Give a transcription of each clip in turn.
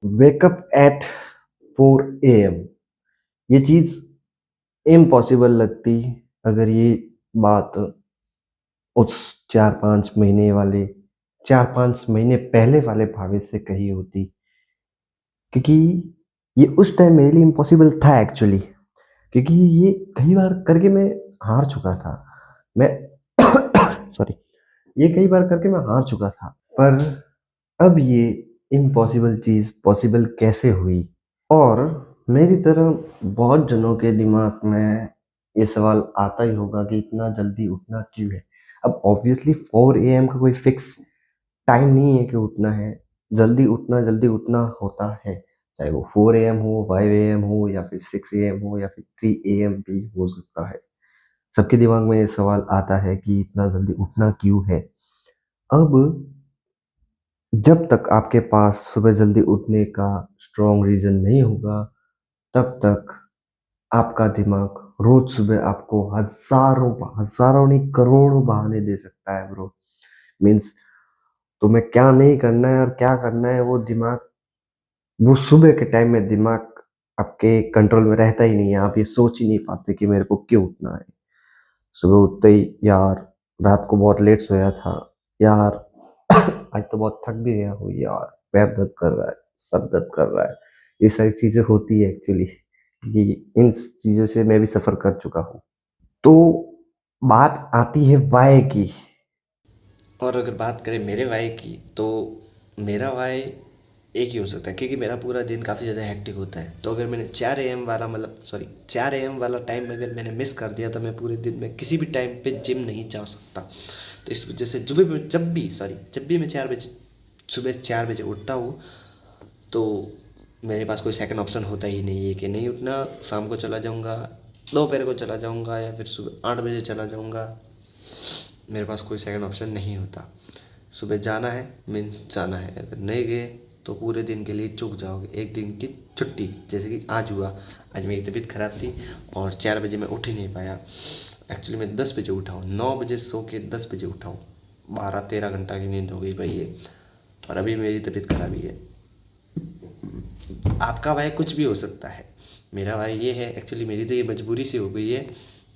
Wake up at 4 AM, ये चीज़ impossible लगती अगर ये बात उस 4-5 महीने पहले वाले भावेश से कही होती, क्योंकि ये उस टाइम मेरे लिए इम्पॉसिबल था एक्चुअली, क्योंकि ये कई बार करके मैं हार चुका था। मैं सॉरी, ये कई बार करके मैं हार चुका था, पर अब ये इम्पॉसिबल चीज़ पॉसिबल कैसे हुई? और मेरी तरह बहुत जनों के दिमाग में ये सवाल आता ही होगा कि इतना जल्दी उठना क्यों है? अब ऑब्वियसली 4 AM का कोई फिक्स टाइम नहीं है कि उठना है। जल्दी उठना होता है। चाहे वो 4 AM हो, 5 AM हो या फिर 6 AM हो या फिर 3 AM भी हो सकता है। सबके दिमाग में ये सवाल आता है कि इतना जल्दी उठना क्यों है? अब जब तक आपके पास सुबह जल्दी उठने का स्ट्रॉन्ग रीज़न नहीं होगा, तब तक आपका दिमाग रोज़ सुबह आपको हज़ारों नहीं करोड़ों बहाने दे सकता है ब्रो। मीन्स तुम्हें क्या नहीं करना है और क्या करना है वो सुबह के टाइम में दिमाग आपके कंट्रोल में रहता ही नहीं है। आप ये सोच ही नहीं पाते कि मेरे को क्यों उठना है। सुबह उठते ही यार रात को बहुत लेट सोया था, यार आज तो बहुत थक भी गया हूँ यार, पैर दर्द कर रहा है, सर दर्द कर रहा है। ये सारी चीज़ें होती है एक्चुअली, क्योंकि इन चीज़ों से मैं भी सफ़र कर चुका हूँ। तो बात आती है वाय की। और अगर बात करें मेरे वाई की, तो मेरा वाई एक ही हो सकता है, क्योंकि मेरा पूरा दिन काफ़ी ज़्यादा हेक्टिक होता है। तो अगर मैंने 4 AM वाला, मतलब सॉरी, 4 AM वाला टाइम अगर मैंने मिस कर दिया तो मैं पूरे दिन में किसी भी टाइम पे जिम नहीं जा सकता। तो इस वजह से जब भी मैं 4 बजे, सुबह 4 बजे उठता हूँ, तो मेरे पास कोई सेकंड ऑप्शन होता ही नहीं है कि नहीं उठना। शाम को चला जाऊँगा, दोपहर को चला जाऊँगा, या फिर सुबह 8 बजे चला जाऊँगा। मेरे पास कोई सेकंड ऑप्शन नहीं होता। सुबह जाना है मीन्स जाना है, अगर नहीं गए तो पूरे दिन के लिए चूक जाओगे, एक दिन की छुट्टी। जैसे कि आज हुआ, आज मेरी तबीयत ख़राब थी और 4 बजे मैं उठ ही नहीं पाया। एक्चुअली मैं 10 बजे उठा हूँ, 9 बजे सो के 10 बजे उठा हूँ। 12-13 घंटा की नींद हो गई भाई ये, और अभी मेरी तबीयत खराब ही है। आपका भाई कुछ भी हो सकता है, मेरा भाई ये है एक्चुअली, मेरी तो ये मजबूरी से हो गई है,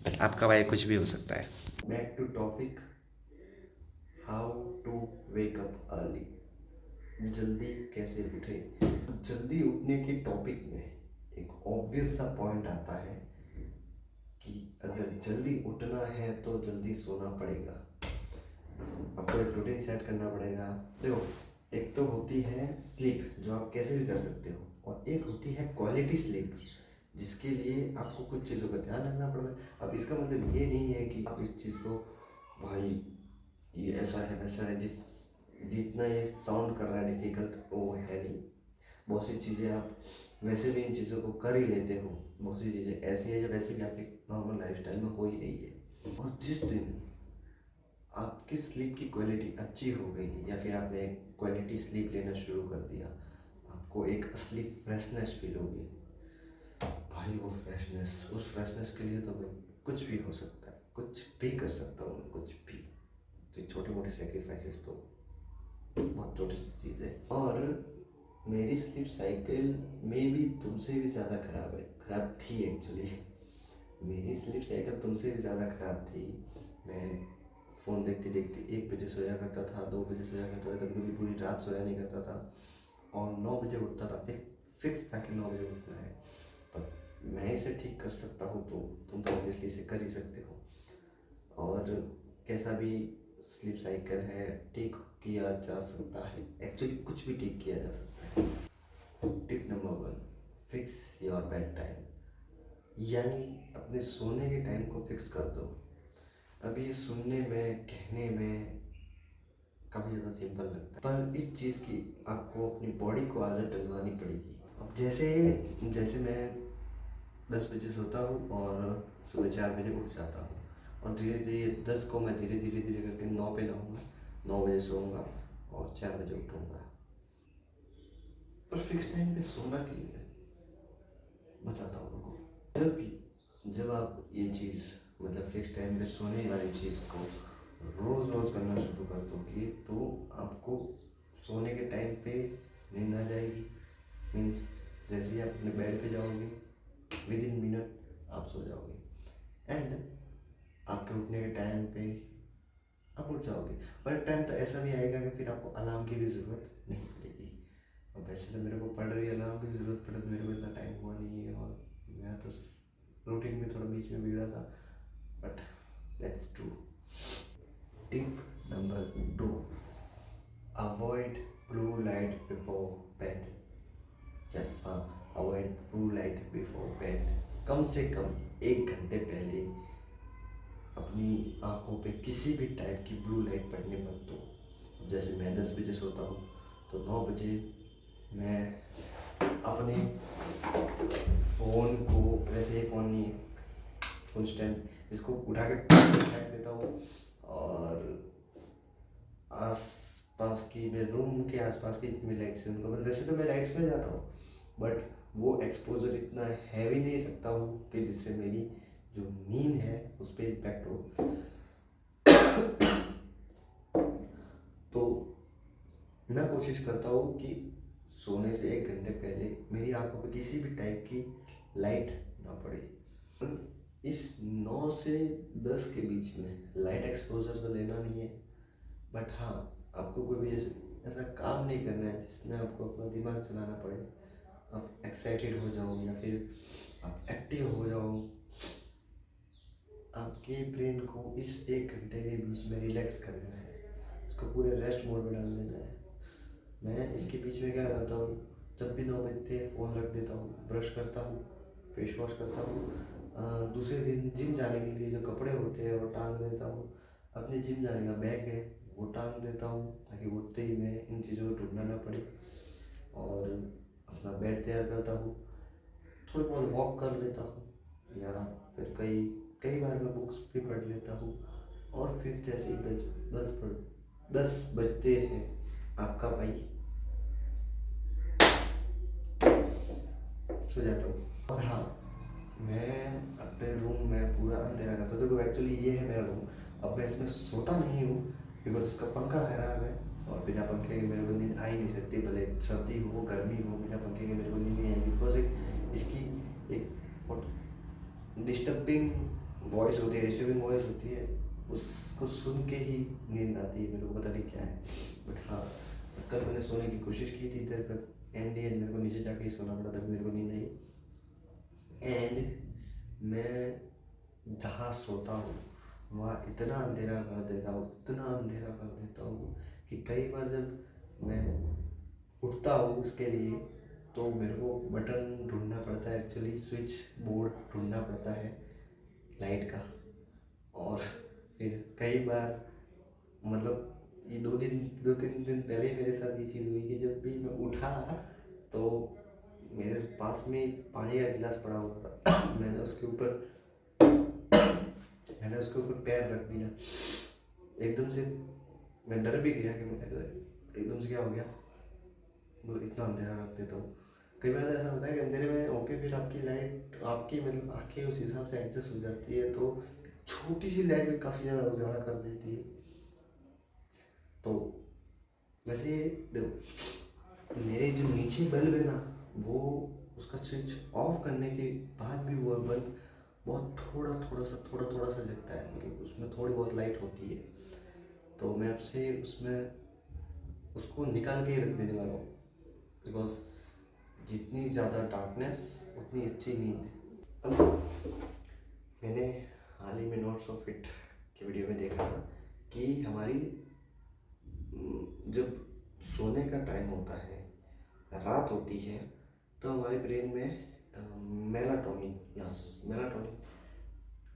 बट आपका भाई कुछ भी हो सकता है। Back to topic, how to wake up early. जल्दी कैसे उठे? जल्दी उठने के टॉपिक में एक ऑब्वियस सा पॉइंट आता है कि अगर जल्दी उठना है तो जल्दी सोना पड़ेगा। आपको एक रूटीन सेट करना पड़ेगा। देखो, एक तो होती है स्लीप जो आप कैसे भी कर सकते हो, और एक होती है क्वालिटी स्लीप जिसके लिए आपको कुछ चीज़ों का ध्यान रखना पड़ेगा। अब इसका मतलब ये नहीं है कि आप इस चीज़ को, भाई ये ऐसा है वैसा है, जितना ये साउंड कर रहा है डिफिकल्ट, वो है नहीं। बहुत सी चीज़ें आप वैसे भी इन चीज़ों को कर ही लेते हो। बहुत सी चीज़ें ऐसी है जो वैसे भी आपके नॉर्मल लाइफस्टाइल में हो ही रही है। और जिस दिन आपकी स्लीप की क्वालिटी अच्छी हो गई, या फिर आपने एक क्वालिटी स्लीप लेना शुरू कर दिया, आपको एक असली फ्रेशनेस फील होगी। भाई वो फ्रेशनेस, उस फ्रेशनेस के लिए तो भाई कुछ भी हो सकता है, कुछ भी कर सकता हूँ मैं, कुछ भी। तो छोटे मोटे सेक्रीफाइसेस तो बहुत छोटी सी चीज़ है। और मेरी स्लीप साइकिल में भी तुमसे भी ज़्यादा खराब है, खराब थी एक्चुअली। मेरी स्लीप साइकिल तुमसे भी ज़्यादा खराब थी। मैं फ़ोन देखते देखते 1 बजे सोया करता था, 2 बजे सोया करता था, कभी कभी पूरी रात सोया नहीं करता था, और 9 बजे उठता था। एक फिक्स था कि 9 बजे उठना है। तो मैं इसे ठीक कर सकता हूँ, तो तुम तो ऑब्वियसली इसे कर ही सकते हो। और कैसा भी स्लीप साइकिल है, ठीक किया जा सकता है। एक्चुअली कुछ भी ठीक किया जा सकता है। Tip number 1, fix your bed time, यानी अपने सोने के टाइम को फिक्स कर दो। अब ये सुनने में, कहने में काफ़ी ज़्यादा सिंपल लगता है, पर इस चीज़ की आपको अपनी बॉडी को आदत डलवानी पड़ेगी। अब जैसे जैसे मैं 10 बजे सोता हूँ और सुबह 4 बजे उठ जाता हूँ, और धीरे धीरे 10 को मैं धीरे धीरे धीरे करके 9 पे लाऊंगा। 9 बजे सोऊंगा और 4 बजे उठूंगा। पर फिक्स टाइम पे सोना के लिए बताता हूँ, रुको। जब भी जब आप ये चीज़ मतलब फिक्स टाइम पे सोने वाली चीज़ को रोज़ रोज़ करना शुरू कर दोगे तो आपको सोने के टाइम पे नींद आ जाएगी। मीन्स जैसे ही आप अपने बेड पे जाओगे विद इन मिनट आप सो जाओगे एंड आपके उठने के टाइम पे आप उठ जाओगे। और एक टाइम तो ऐसा भी आएगा कि फिर आपको अलार्म की भी ज़रूरत नहीं पड़ेगी। और वैसे तो मेरे को पड़ रही है अलार्म की ज़रूरत पड़े तो मेरे को इतना टाइम हुआ नहीं है और मैं तो रूटीन में थोड़ा बीच में बिगड़ा था but that's true. Tip number 2, avoid blue light before bed. Yes हाँ, avoid blue light before bed. कम से कम 1 घंटे पहले अपनी आँखों पे किसी भी टाइप की ब्लू लाइट पड़ने मत दो। जैसे मैं 10 बजे सोता हूँ तो 9 बजे मैं अपने फ़ोन को, वैसे ये फ़ोन नहीं है, फुल स्टैंड, इसको उठा के फेंक देता हूँ और आस पास की मेरे रूम के आसपास की जितनी लाइट्स हैं उनको, वैसे तो मैं लाइट्स में जाता हूँ बट वो एक्सपोजर इतना हैवी नहीं रखता हूँ कि जिससे मेरी जो नींद है उस पर इम्पैक्ट हो। तो मैं कोशिश करता हूँ कि सोने से 1 घंटे पहले मेरी आंखों पे किसी भी टाइप की लाइट ना पड़े। इस 9 से 10 के बीच में लाइट एक्सपोजर तो लेना नहीं है बट हाँ, आपको कोई भी ऐसा काम नहीं करना है जिसमें आपको अपना दिमाग चलाना पड़े, आप एक्साइटेड हो जाओ या फिर आप एक्टिव हो जाओ। आपके ब्रेन को इस 1 घंटे के बीच में रिलैक्स करना है, इसको पूरे रेस्ट मोड में डाल देना है। मैं इसके बीच में क्या करता हूँ, जब भी 9 बजते हैं फ़ोन रख देता हूँ, ब्रश करता हूँ, फेस वॉश करता हूँ, दूसरे दिन जिम जाने के लिए जो कपड़े होते हैं वो टांग देता हूँ, अपने जिम जाने का बैग है वो टांग देता हूँ ताकि उठते ही मैं इन चीज़ों को ढूंढना ना पड़े, और अपना बेड तैयार करता हूँ, थोड़ी बहुत वॉक कर लेता हूँ या फिर कई कई बार मैं बुक्स भी पढ़ लेता हूँ। और फिर जैसे ही 10 बजते हैं आपका भाई सो जाता हूँ। और हाँ, मैं अपने रूम में पूरा अंधेरा करता हूँ। देखो एक्चुअली ये है मेरा रूम, अब मैं इसमें सोता नहीं हूँ बिकॉज इसका पंखा खराब है और बिना पंखे के मेरे को नींद आ ही नहीं सकती, भले सर्दी हो गर्मी हो, बिना पंखे के मेरे को नींद नहीं आएगी बिकॉज इसकी एक डिस्टर्बिंग डिस्टर्बिंग वॉइस होती है, उसको सुन के ही नींद आती है, मेरे को पता नहीं क्या है। बट हाँ, कल मैंने सोने की कोशिश की थी देर पर, एंड मेरे को नीचे जाके ही सोना पड़ा तभी मेरे को नींद आई। एंड मैं जहाँ सोता हूँ वहाँ इतना अंधेरा कर देता हूँ, इतना अंधेरा कर देता हूँ कि कई बार जब मैं उठता हूँ उसके लिए तो मेरे को बटन ढूंढना पड़ता है, एक्चुअली स्विच बोर्ड ढूंढना पड़ता है लाइट का। और फिर कई बार मतलब ये 2-3 दिन पहले ही मेरे साथ ये चीज़ हुई कि जब भी मैं उठा तो मेरे पास में पानी का गिलास पड़ा हुआ था मैंने उसके ऊपर पैर रख दिया, एकदम से मैं डर भी गया कि मैं एकदम से क्या हो गया, वो इतना अंधेरा रख देता हूँ। कई बार ऐसा होता है कि अंधेरे में ओके फिर आपकी लाइट आपकी मतलब आंखें उस हिसाब से एडजस्ट हो जाती है तो छोटी सी लाइट भी काफ़ी ज़्यादा उजाला कर देती है। तो वैसे देखो मेरे जो नीचे बल्ब है ना वो उसका स्विच ऑफ करने के बाद भी वो बल्ब बहुत थोड़ा सा जगता है, मतलब उसमें थोड़ी बहुत लाइट होती है। तो मैं आपसे उसमें उसको निकाल के ही रख देने वाला हूँ बिकॉज जितनी ज़्यादा डार्कनेस उतनी अच्छी नींद। अब मैंने हाल ही में नोट्स ऑफ इट की वीडियो में देखा था कि हमारी जब सोने का टाइम होता है, रात होती है, तो हमारे ब्रेन में मेलाटोनिन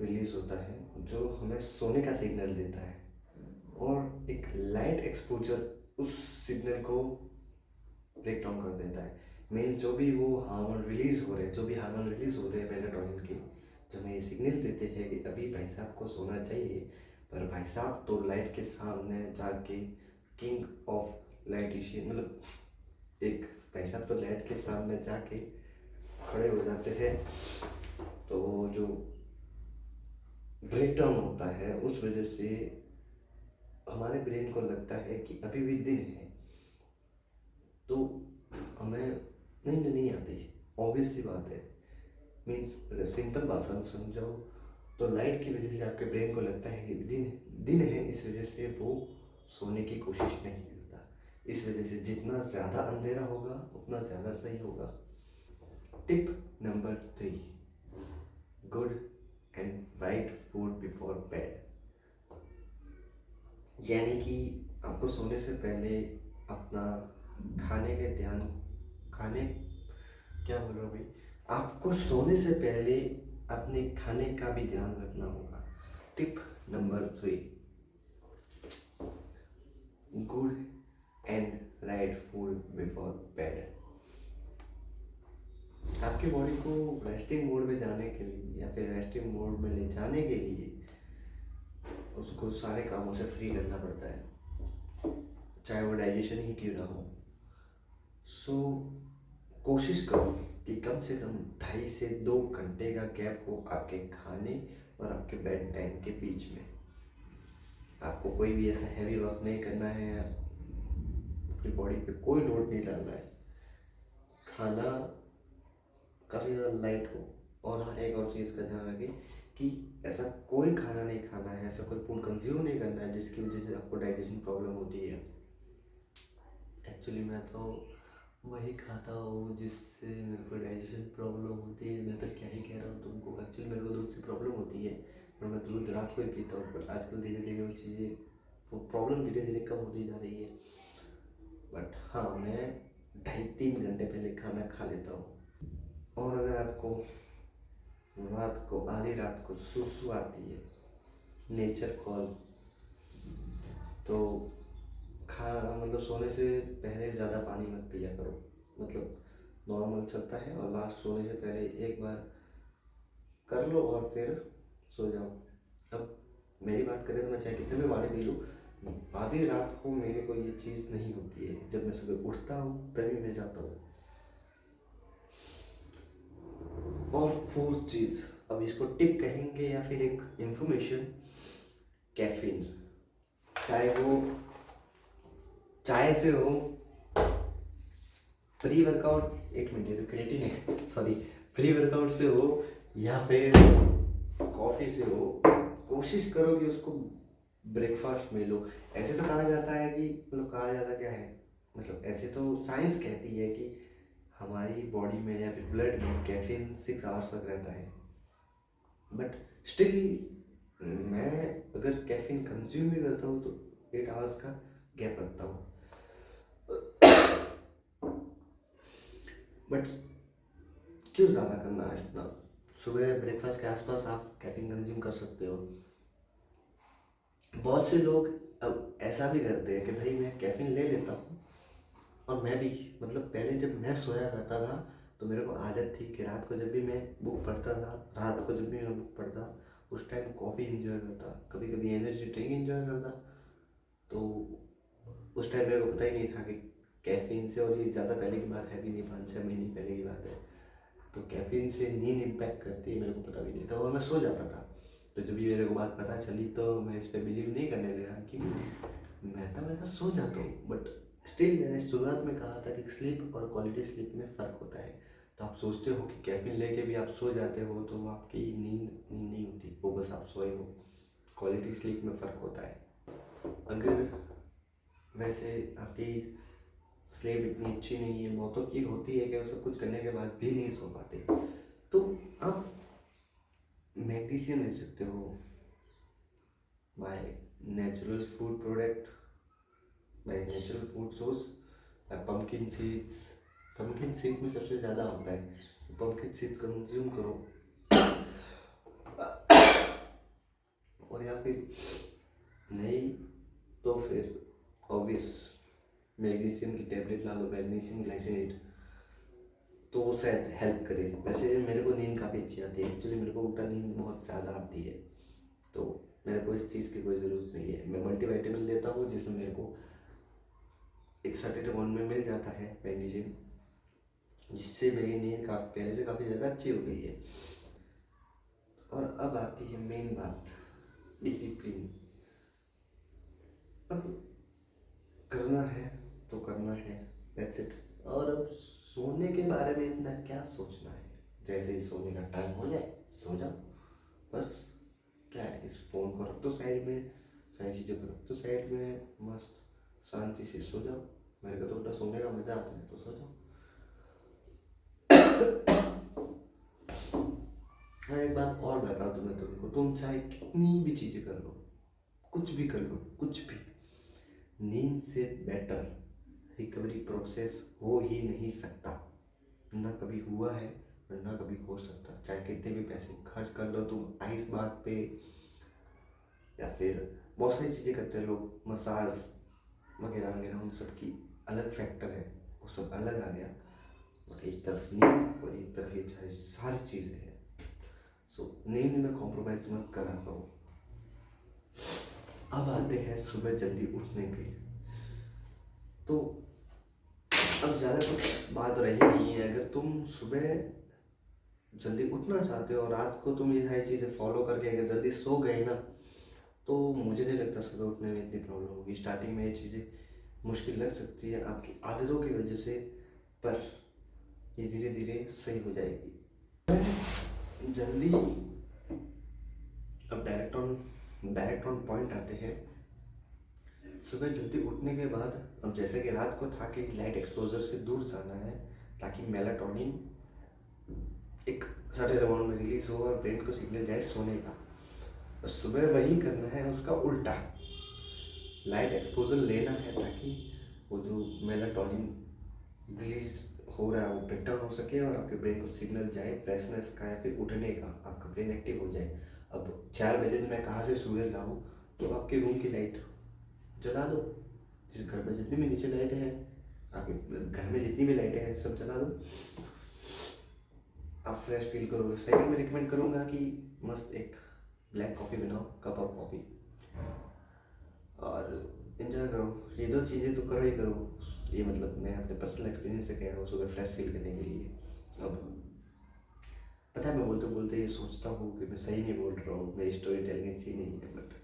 रिलीज होता है जो हमें सोने का सिग्नल देता है, और एक लाइट एक्सपोजर उस सिग्नल को ब्रेक डाउन कर देता है। मेन जो भी हार्मोन रिलीज हो रहे हैं मेलाटोनिन के, जो हमें ये सिग्नल देते हैं कि अभी भाई साहब को सोना चाहिए, पर भाई साहब तो लाइट के सामने जाके किंग ऑफ लाइट एशियन मतलब एक भाई साहब तो लाइट के सामने जाके खड़े हो जाते हैं। तो जो ब्रेक डाउन होता है, उस वजह से हमारे ब्रेन को लगता है कि अभी भी दिन है, तो हमें नींद नहीं आती। ऑब्वियस सी बात है। मीन्स अगर सिंपल भाषा में समझाओ तो लाइट की वजह से आपके ब्रेन को लगता है कि दिन है, इस वजह से वो सोने की कोशिश नहीं करता। इस वजह से जितना ज़्यादा अंधेरा होगा उतना ज़्यादा सही होगा। Tip number 3, good and right food before bed. यानी कि आपको सोने से पहले अपना खाने के ध्यान खाने क्या बोल रहा हूँ भाई, आपको सोने से पहले अपने खाने का भी ध्यान रखना होगा। Tip number 3, good and right food before bed. आपकी बॉडी को रेस्टिंग मोड में जाने के लिए या फिर रेस्टिंग मोड में ले जाने के लिए उसको सारे कामों से फ्री करना पड़ता है, चाहे वो डाइजेशन ही क्यों ना हो। सो कोशिश करो कि कम से कम 2.5 से 3 घंटे का गैप हो आपके खाने और आपके बेड टाइम के बीच में। आपको कोई भी ऐसा हैवी वर्क नहीं करना है, अपनी बॉडी पे कोई लोड नहीं डालना है, खाना काफ़ी ज़्यादा लाइट हो। और हाँ, एक और चीज़ का ध्यान रखें कि ऐसा कोई खाना नहीं खाना है, ऐसा कोई फूड कंज्यूम नहीं करना है जिसकी वजह से आपको डाइजेशन प्रॉब्लम होती है। एक्चुअली मैं तो वही खाता हूँ जिससे मेरे को डाइजेशन प्रॉब्लम होती है। मैं तो क्या ही कह रहा हूँ तुमको, एक्चुअली मेरे को दूध से प्रॉब्लम होती है, पर मैं दूध रात को ही पीता हूँ। बट आजकल धीरे धीरे वो प्रॉब्लम धीरे धीरे कम होती जा रही है। बट हाँ, मैं 2.5-3 घंटे पहले खाना खा लेता हूँ। और अगर आपको रात को आधी रात को सुसु आती है, नेचर कॉल, तो खा मतलब सोने से पहले ज़्यादा पानी मत पिया करो। मतलब नॉर्मल चलता है, और लास्ट सोने से पहले एक बार कर लो और फिर सो जाओ। अब मेरी बात करें तो मैं चाहे कितने भी पानी पी लूँ, आधी रात को मेरे को ये चीज़ नहीं होती है। जब मैं सुबह उठता हूँ तभी मैं जाता हूँ। और फोर्थ चीज़, अब इसको टिप कहेंगे या फिर एक इंफॉर्मेशन, कैफीन। चाहे वो चाय से हो, प्री वर्कआउट, एक मिनट ये तो क्रिएटिन है, सॉरी, प्री वर्कआउट से हो या फिर कॉफ़ी से हो, कोशिश करो कि उसको ब्रेकफास्ट में लो। ऐसे तो कहा जाता है कि मतलब कहा जाता क्या है, मतलब ऐसे तो साइंस कहती है कि हमारी बॉडी में या फिर ब्लड में कैफीन 6 आवर्स तक रहता है। बट स्टिल मैं अगर कैफीन कंज्यूम भी करता हूँ तो 8 आवर्स का गैप रखता हूँ। बट क्यों ज़्यादा करना है इतना? सुबह ब्रेकफास्ट के आसपास आप कैफीन कंज्यूम कर सकते हो। बहुत से लोग अब ऐसा भी करते हैं कि भाई मैं कैफीन ले लेता हूँ, और मैं भी मतलब पहले जब मैं सोया करता था तो मेरे को आदत थी कि रात को जब भी मैं बुक पढ़ता था, रात को जब भी मैं बुक पढ़ता उस टाइम कॉफ़ी इंजॉय करता, कभी कभी एनर्जी ड्रिंक इंजॉय करता। तो उस टाइम मेरे को पता ही नहीं था कि कैफीन से, और ये ज़्यादा पहले की बात है भी नहीं, 5-6 महीने पहले की बात है, तो कैफीन से नींद इम्पैक्ट करती है मेरे को पता भी नहीं था, और मैं सो जाता था। तो जब भी मेरे को बात पता चली तो मैं इस पर बिलीव नहीं करने लगा कि मैं तो सो जाता हूँ। बट स्टिल मैंने शुरुआत में कहा था कि स्लीप और क्वालिटी स्लीप में फ़र्क होता है। तो आप सोचते हो कि कैफीन लेके भी आप सो जाते हो तो वो आपकी नींद नहीं होती, वो बस आप सोए हो। क्वालिटी स्लीप में फ़र्क होता है। अगर वैसे आपकी स्लीप इतनी अच्छी नहीं है, बहुतों की होती है कि वो सब कुछ करने के बाद भी नहीं सो पाते, तो आप मैग्नीशियम ले सकते हो by natural food product, by natural food source. Pumpkin seeds, pumpkin seeds में सबसे ज़्यादा होता है, पम्पकिन सीड्स कंज्यूम करो। और या फिर नहीं तो फिर ऑब्वियस मैग्नीशियम की टेबलेट ला लो, मैग्नीशियम ग्लाइसिनेट, तो वो शायद हेल्प करे। वैसे मेरे को नींद काफ़ी अच्छी आती है, एक्चुअली मेरे को उल्टा नींद बहुत ज़्यादा आती है, तो मेरे को इस चीज़ की कोई ज़रूरत नहीं है। मैं मल्टीविटामिन लेता हूँ जिसमें मेरे को एक सर्टेन अमाउंट में मिल जाता है मैग्नीशियम, जिससे मेरी नींद काफ़ी पहले से काफ़ी ज़्यादा अच्छी हो गई है। और अब आती है मेन बात, डिसिप्लिन। अब करना है तो करना है, दैट्स इट। और अब सोने के बारे में इतना क्या सोचना है, जैसे ही सोने का टाइम हो जाए सो जाओ बस। क्या है, इस फ़ोन को रख दो साइड में, सारी चीज़ों को रख दो साइड में, मस्त शांति से सो जाओ। मेरे को तो उल्टा सोने का मज़ा आता है, तो सो जाओ। हाँ, एक बात और बताओ तुम्हें, तुमको तुम चाहे कितनी भी चीज़ें कर लो, कुछ भी कर लो, कुछ भी, नींद से बेटर रिकवरी प्रोसेस हो ही नहीं सकता। ना कभी हुआ है और ना कभी हो सकता। चाहे कितने भी पैसे खर्च कर लो तुम आइस बात पे, या फिर बहुत सारी चीज़ें करते हैं लोग, मसाज वगैरह वगैरह, उन सब की अलग फैक्टर है, वो सब अलग आ गया। और एक तरफ नींद और एक तरफ ये सारी चीज़ें हैं। सो नींद में कॉम्प्रोमाइज़ मत करा करो। अब आते हैं सुबह जल्दी उठने पे। तो अब ज़्यादा कुछ बात रही नहीं है। अगर तुम सुबह जल्दी उठना चाहते हो और रात को तुम ये सारी चीज़ें फॉलो करके अगर जल्दी सो गए ना, तो मुझे नहीं लगता सुबह उठने में इतनी प्रॉब्लम होगी। स्टार्टिंग में ये चीज़ें मुश्किल लग सकती है आपकी आदतों की वजह से, पर ये धीरे धीरे सही हो जाएगी। जल्दी, अब डायरेक्ट ऑन पॉइंट आते हैं। सुबह जल्दी उठने के बाद, अब जैसे कि रात को था कि लाइट एक्सपोजर से दूर जाना है, ताकि मेलाटोनिन एक सर्टेन अमाउंट में रिलीज हो और ब्रेन को सिग्नल जाए सोने का। और सुबह वही करना है, उसका उल्टा लाइट एक्सपोजर लेना है, ताकि वो जो मेलाटोनिन रिलीज हो रहा है वो ब्रेक डाउन हो सके और आपके ब्रेन को सिग्नल जाए फ्रेशनेस का या फिर उठने का, आपका ब्रेन एक्टिव हो जाए। अब 4 बजे मैं कहाँ से सूर्य लाऊं, तो आपके रूम की लाइट जला दो। जिस घर में जितनी भी नीचे लाइटें हैं, आपके घर में जितनी भी लाइटें हैं सब जला दो, आप फ्रेश फील करोगे। सेकंड में रिकमेंड करूँगा कि मस्त एक ब्लैक कॉफ़ी बनाओ, कप ऑफ कॉफ़ी, और इन्जॉय करो। ये 2 चीज़ें तो करो ही करो। ये मतलब मैं अपने पर्सनल एक्सपीरियंस से कह रहा हूँ, सुबह फ्रेश फील करने के लिए। अब पता है, मैं बोलते बोलते ये सोचता हूँ कि मैं सही नहीं बोल रहा हूँ, मेरी स्टोरी टेलिंग अच्छी नहीं है, बट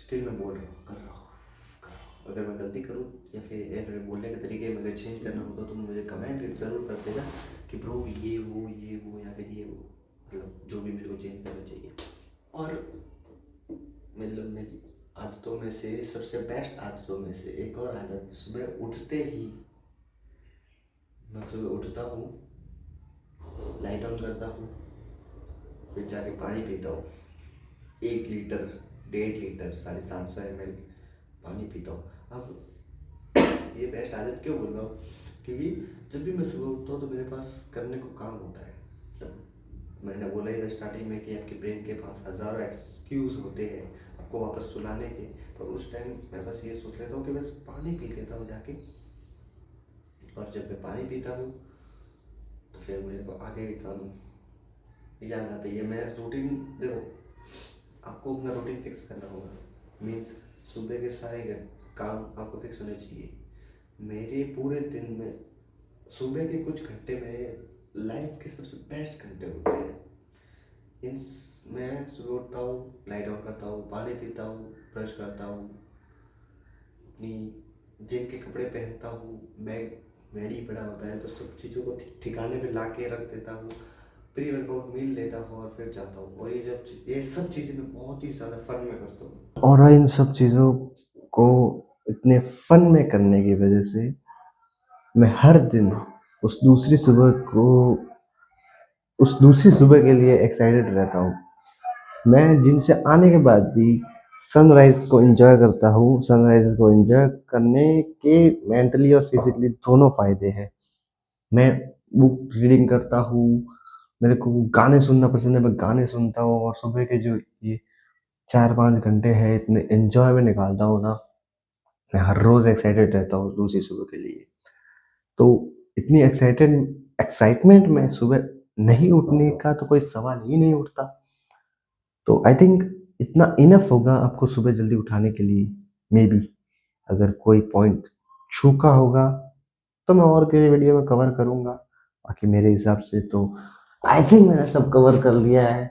स्टिल मैं बोल रहा हूँ, कर रहा हूँ, कर रहा हूँ। अगर मैं गलती करूँ या फिर मेरे बोलने के तरीके में अगर चेंज करना होगा तो मुझे कमेंट ज़रूर कर देना कि ब्रो ये वो या फिर ये वो, मतलब जो भी मेरे को चेंज करना चाहिए। और मतलब मेरी आदतों में से सबसे बेस्ट आदतों में से एक और आदत, सुबह उठते ही मैं सुबह उठता हूँ, लाइट ऑन करता हूँ, फिर जाके पानी पीता हूँ। 1 लीटर, 1.5 लीटर, 750 ml पानी पीता हूँ। अब ये बेस्ट आदत क्यों बोल रहा हूँ, क्योंकि जब भी मैं सुबह उठता हूँ तो मेरे पास करने को काम होता है। अब मैंने बोला ही था स्टार्टिंग में कि आपके ब्रेन के पास हज़ारों एक्सक्यूज़ होते हैं आपको वापस सुलाने के, पर उस टाइम मैं बस ये सोच लेता हूँ कि बस पानी पी लेता हूँ जाके। और जब मैं पानी पीता हूँ तो फिर मेरे को आगे के काम याद आते हैं। मैं रूटीन, देखो आपको अपना रूटीन फिक्स करना होगा। मीन्स सुबह के सारे काम आपको फिक्स होने चाहिए। मेरे पूरे दिन में सुबह के कुछ घंटे मेरे लाइफ के सबसे बेस्ट घंटे होते हैं। इन मैं सुबह उठता हूँ, लाइट ऑन करता हूँ, पानी पीता हूँ, ब्रश करता हूँ, अपनी जिम के कपड़े पहनता हूँ, बैग रेडी पड़ा होता है, तो सब चीज़ों को ठिकाने पे ला के रख देता हूँ, प्री वर्कआउट मील लेता हूँ और फिर जाता हूँ। और ये सब चीज़ें मैं बहुत ही ज़्यादा फन में करता हूँ। और इन सब चीज़ों को इतने फन में करने की वजह से मैं हर दिन उस दूसरी सुबह को उस दूसरी सुबह के लिए एक्साइटेड रहता हूँ। मैं जिम से आने के बाद भी सनराइज को एंजॉय करता हूँ। सनराइज को एंजॉय करने के मेंटली और फिजिकली दोनों फायदे हैं। मैं बुक रीडिंग करता हूँ, मेरे को गाने सुनना पसंद है, मैं गाने सुनता हूँ, और सुबह के जो ये 4-5 घंटे हैं इतने एंजॉय में निकालता हूँ ना। मैं हर रोज एक्साइटेड रहता हूँ दूसरी सुबह के लिए। तो इतनी एक्साइटमेंट में सुबह नहीं उठने का तो कोई सवाल ही नहीं उठता। तो आई थिंक इतना इनफ होगा आपको सुबह जल्दी उठाने के लिए। मे बी अगर कोई पॉइंट छूका होगा तो मैं और किसी वीडियो में कवर करूंगा। बाकी मेरे हिसाब से तो आई थिंक मैंने सब कवर कर लिया है।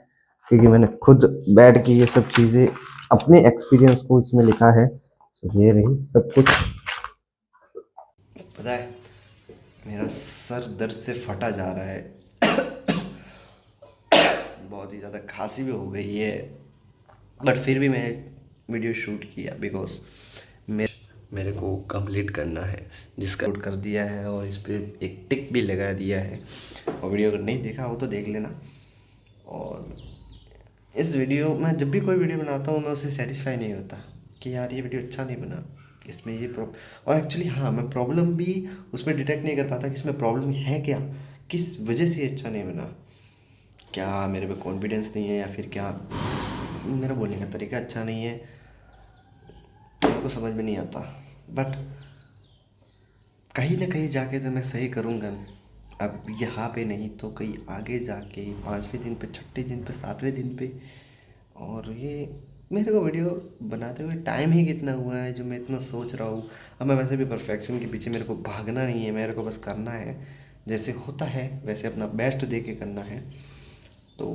क्योंकि मैंने खुद बैठ के ये सब चीज़ें अपने एक्सपीरियंस को इसमें लिखा है। सो ये रही सब कुछ। पता है मेरा सर दर्द से फटा जा रहा है। बहुत ही ज़्यादा खांसी भी हो गई है, बट फिर भी मैं वीडियो शूट किया बिकॉज मेरे को कंप्लीट करना है, जिसका शूट कर दिया है और इस पर एक टिक भी लगा दिया है। और वीडियो अगर नहीं देखा हो तो देख लेना। और इस वीडियो में जब भी कोई वीडियो बनाता हूँ मैं उससे सेटिस्फाई नहीं होता कि यार ये वीडियो अच्छा नहीं बना, इसमें ये और एक्चुअली हाँ, मैं प्रॉब्लम भी उसमें डिटेक्ट नहीं कर पाता कि इसमें प्रॉब्लम है क्या, किस वजह से ये अच्छा नहीं बना। क्या मेरे पे कॉन्फिडेंस नहीं है या फिर क्या मेरा बोलने का तरीका अच्छा नहीं है, मेरे को समझ में नहीं आता। बट कहीं ना कहीं जाके तो मैं सही करूँगा। अब यहाँ पे नहीं तो कहीं आगे जाके 5वें दिन पे, 6ठे दिन पे, 7वें दिन पे। और ये मेरे को वीडियो बनाते हुए टाइम ही कितना हुआ है जो मैं इतना सोच रहा हूँ। अब मैं वैसे भी परफेक्शन के पीछे मेरे को भागना नहीं है, मेरे को बस करना है जैसे होता है वैसे अपना बेस्ट दे के करना है। तो